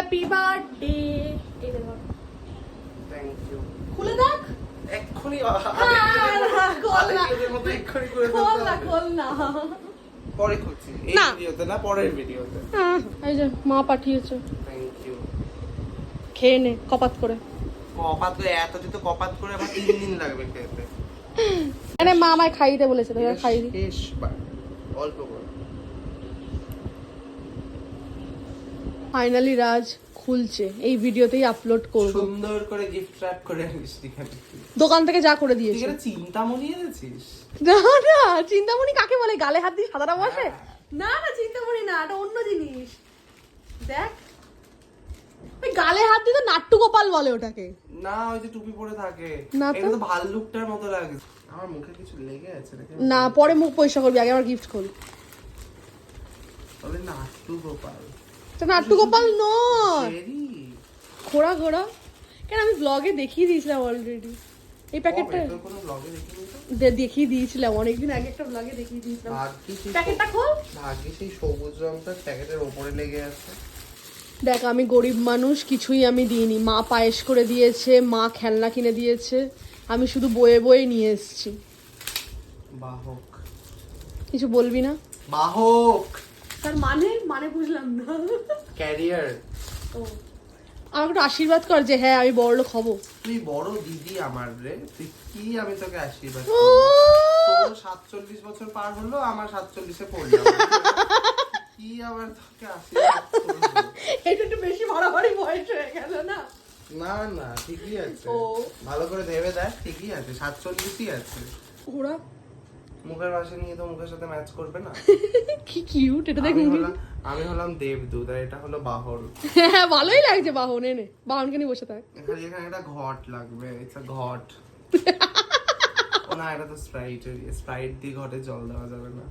Happy birthday. Thank you. খুলে দেখ এক্ষুনি পরে খুলছি, এই না। ভিডিওতে না, পরের ভিডিওতে। এই যে মা পাঠিয়েছে, থ্যাংক ইউ। খেয়ে নে কপাত করে। কপাত করে এত তো কপাত করে আমার 3 দিন লাগবে খেতে। মানে মা আমায় খাইতে বলেছে, তোকে খাই দি। শেষ বার অল্প করে। ফাইনালি রাজ খুলছে, এই ভিডিওতেই আপলোড করব। সুন্দর করে গিফট র‍্যাপ করে আনিস এখানে। দোকান থেকে যা করে তুই দিয়েছে। এটা চিন্তামণি এনেছিস? না না, চিন্তামণি কাকে বলে? গালে হাত দিয়ে সাদাটা বসে? না না, চিন্তামণি না, এটা অন্য জিনিস। দেখ, ওই গালে হাত দিয়ে তো নাট্টু গোপাল বলে ওটাকে। না, ওই যে টুপি পরে থাকে, না তো। এটা তো ভাল্লুকটার মতো লাগে। আমার মুখে কিছু লেগে আছে নাকি? না, পরে মুখ পরিষ্কার করবি, আগে আমার গিফট খোল। তবে নাট্টু গোপাল, এটা নাট্টু গোপাল নয়, চেরি। ঘোড়া ঘোড়া। কেন, আমি ব্লগে দেখিয়ে দিয়েছিলাম অলরেডি এই প্যাকেটটা। তোর কোনো ব্লগে দেখিনি তো? দেখিয়ে দিয়েছিলাম অনেকদিন আগে, একটা ব্লগে দেখিয়ে দিয়েছিলাম। ভাগ্যিস এই প্যাকেটটা খোল। ভাগ্যিস এই সবুজ রংটা প্যাকেটের ওপরে লেগে আছে। দেখ, আমি গরিব মানুষ, কিছুই আমি দিইনি। মা পায়েস করে দিয়েছে, মা খেলনা কিনে দিয়েছে, আমি শুধু বয়ে বয়ে নিয়ে এসেছি। বাহক। কিছু বলবি না? বাহক তার মানে বুঝলাম না। ক্যারিয়ার। ও, আমাকে একটু আশীর্বাদ কর যে হ্যাঁ আমি বড়লোক হব। তুই বড় দিদি আমার রে, তুই কি আমি তোকে আশীর্বাদ ও, করব? তোর 47 বছর পার হলো, আমার 47-এ পড়লাম। কি আবার তোকে আশীর্বাদ করব? এটা একটু বেশি বাড়াবাড়ি বয়স হয়ে গেল না? না না, ঠিকই আছে। ও। ভালো করে ভেবে দেখ, ঠিকই আছে, 47ই আছে। ওরা মুখের ভাষা নিয়ে তো মুখের সাথে ম্যাচ করবে না। কি কিউট এটা, দেখ। আমি হলাম দেবদূত আর এটা হলো বাহন। হ্যাঁ, ভালোই লাগছে বাহন। এনে বাহনকে নিয়ে বসে থাক। এখানে একটা ঘট লাগবে, ইটস আ ঘট। ও না, এটা তো স্প্রাইট দিয়ে ঘটে জল দেওয়া যাবে না।